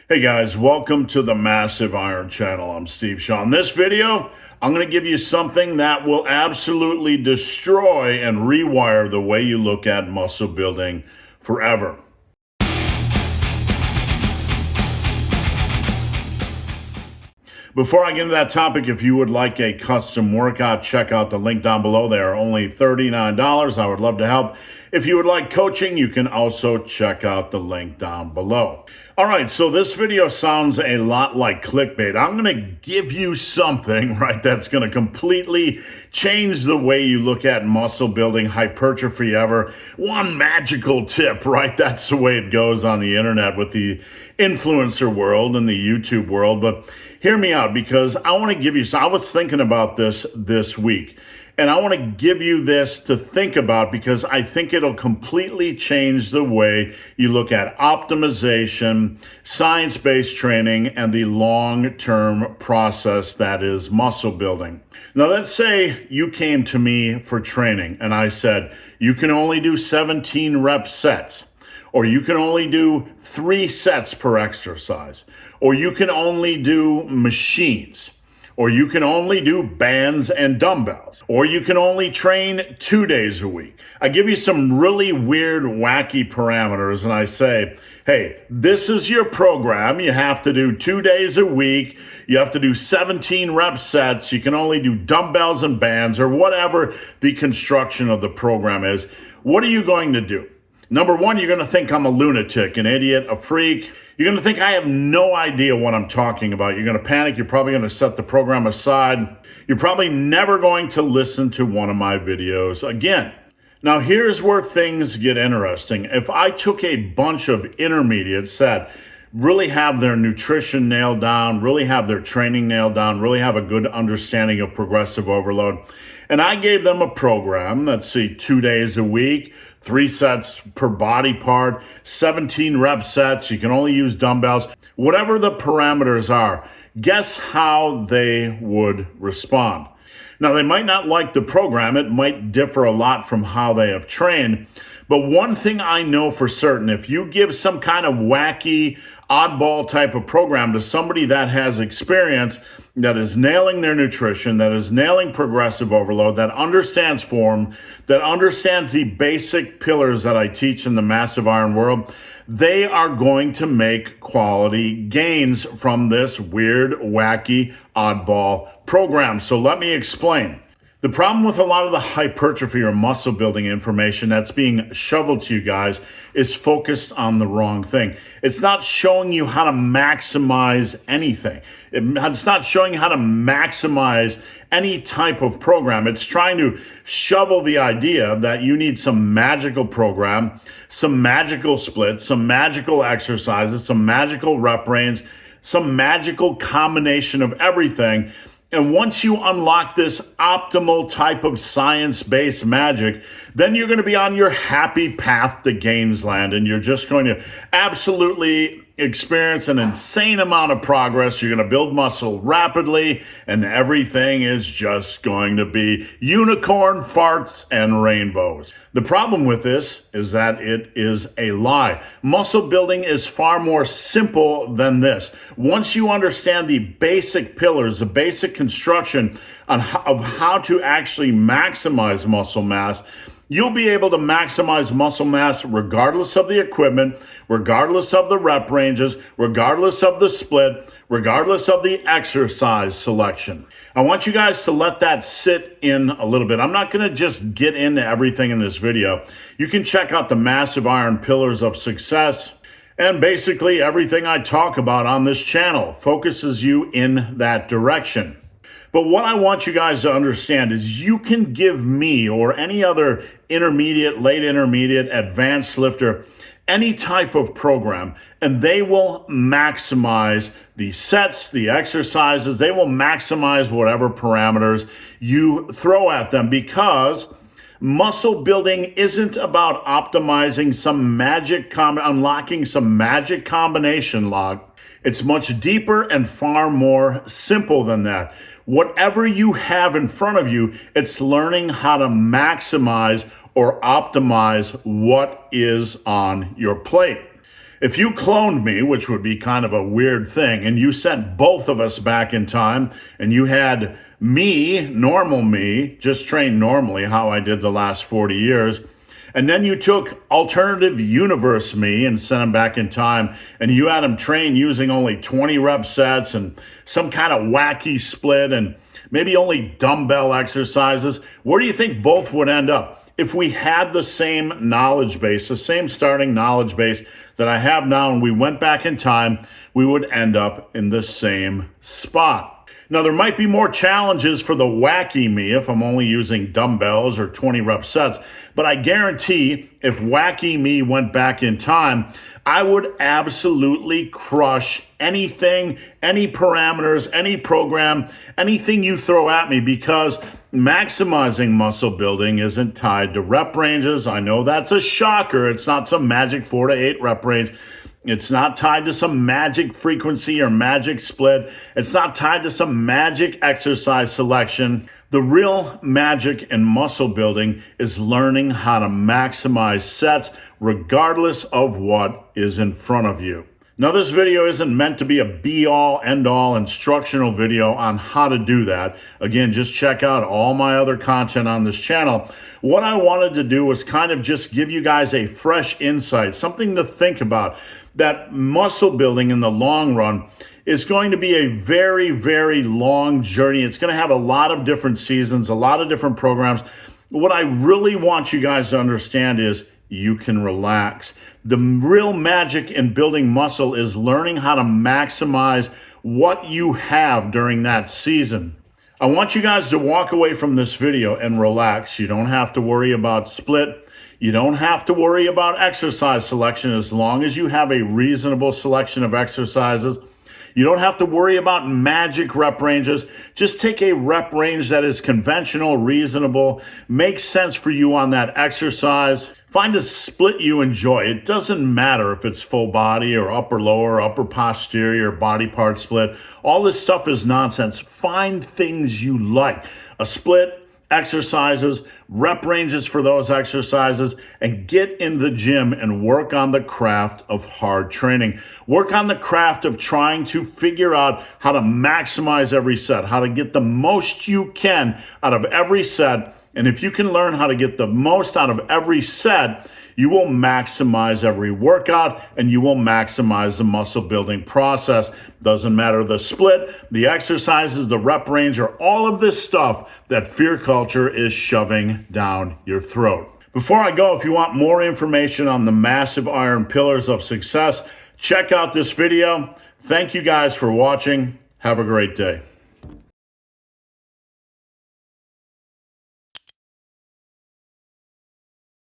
Hey guys, welcome to the Massive Iron Channel. I'm Steve Shaw. In this video, I'm going to give you something that will absolutely destroy and rewire the way you look at muscle building forever. Before I get into that topic, if you would like a custom workout, check out the link down below. They are only $39. I would love to help. If you would like coaching, you can also check out the link down below. All right, so this video sounds a lot like clickbait. I'm going to give you something, right, that's going to completely change the way you look at muscle building, hypertrophy ever. One magical tip, right? That's the way it goes on the internet with the influencer world and the YouTube world. But hear me out, because I want to give you some. I was thinking about this week, and I want to give you this to think about because I think it'll completely change the way you look at optimization, science-based training, and the long-term process that is muscle building. Now, let's say you came to me for training and I said, you can only do 17 rep sets. Or you can only do 3 sets per exercise. Or you can only do machines. Or you can only do bands and dumbbells. Or you can only train 2 days a week. I give you some really weird, wacky parameters and I say, hey, this is your program. You have to do 2 days a week. You have to do 17 rep sets. You can only do dumbbells and bands or whatever the construction of the program is. What are you going to do? Number one, you're going to think I'm a lunatic, an idiot, a freak. You're going to think I have no idea what I'm talking about. You're going to panic. You're probably going to set the program aside. You're probably never going to listen to one of my videos again. Now, here's where things get interesting. If I took a bunch of intermediates that really have their nutrition nailed down, really have their training nailed down, really have a good understanding of progressive overload, and I gave them a program, let's see, 2 days a week, 3 sets per body part, 17 rep sets, you can only use dumbbells, whatever the parameters are, guess how they would respond. Now, they might not like the program. It might differ a lot from how they have trained. But one thing I know for certain, if you give some kind of wacky, oddball type of program to somebody that has experience, that is nailing their nutrition, that is nailing progressive overload, that understands form, that understands the basic pillars that I teach in the massive iron world, they are going to make quality gains from this weird, wacky, oddball program. So let me explain. The problem with a lot of the hypertrophy or muscle building information that's being shoveled to you guys is focused on the wrong thing. It's not showing you how to maximize anything. It's not showing you how to maximize any type of program. It's trying to shovel the idea that you need some magical program, some magical splits, some magical exercises, some magical rep range, some magical combination of everything. And once you unlock this optimal type of science-based magic, then you're going to be on your happy path to Gainesland, and you're just going to absolutely experience an insane amount of progress. You're going to build muscle rapidly, and everything is just going to be unicorn farts and rainbows. The problem with this is that it is a lie. Muscle building is far more simple than this. Once you understand the basic pillars, the basic construction of how to actually maximize muscle mass, you'll be able to maximize muscle mass regardless of the equipment, regardless of the rep ranges, regardless of the split, regardless of the exercise selection. I want you guys to let that sit in a little bit. I'm not going to just get into everything in this video. You can check out the Massive Iron Pillars of Success, and basically everything I talk about on this channel focuses you in that direction. But what I want you guys to understand is you can give me or any other intermediate, late intermediate, advanced lifter any type of program, and they will maximize the sets, the exercises. They will maximize whatever parameters you throw at them, because muscle building isn't about optimizing some magic, unlocking some magic combination lock. It's much deeper and far more simple than that. Whatever you have in front of you, it's learning how to maximize or optimize what is on your plate. If you cloned me, which would be kind of a weird thing, and you sent both of us back in time, and you had me, normal me, just trained normally how I did the last 40 years, and then you took alternative universe me and sent him back in time, and you had him train using only 20 rep sets and some kind of wacky split and maybe only dumbbell exercises, where do you think both would end up? If we had the same knowledge base, the same starting knowledge base that I have now, and we went back in time, we would end up in the same spot. Now, there might be more challenges for the wacky me if I'm only using dumbbells or 20 rep sets, but I guarantee if wacky me went back in time, I would absolutely crush anything, any parameters, any program, anything you throw at me, because maximizing muscle building isn't tied to rep ranges. I know that's a shocker. It's not some magic 4 to 8 rep range. It's not tied to some magic frequency or magic split. It's not tied to some magic exercise selection. The real magic in muscle building is learning how to maximize sets regardless of what is in front of you. Now, this video isn't meant to be a be-all, end-all instructional video on how to do that. Again, just check out all my other content on this channel. What I wanted to do was kind of just give you guys a fresh insight, something to think about, that muscle building in the long run is going to be a very, very long journey. It's going to have a lot of different seasons, a lot of different programs. What I really want you guys to understand is you can relax. The real magic in building muscle is learning how to maximize what you have during that season. I want you guys to walk away from this video and relax. You don't have to worry about split. You don't have to worry about exercise selection as long as you have a reasonable selection of exercises. You don't have to worry about magic rep ranges. Just take a rep range that is conventional, reasonable, makes sense for you on that exercise. Find a split you enjoy. It doesn't matter if it's full body or upper lower, upper posterior, body part split. All this stuff is nonsense. Find things you like. A split, exercises, rep ranges for those exercises, and get in the gym and work on the craft of hard training. Work on the craft of trying to figure out how to maximize every set, how to get the most you can out of every set. And if you can learn how to get the most out of every set, you will maximize every workout and you will maximize the muscle building process. Doesn't matter the split, the exercises, the rep range, or all of this stuff that fear culture is shoving down your throat. Before I go, if you want more information on the massive iron pillars of success, check out this video. Thank you guys for watching. Have a great day.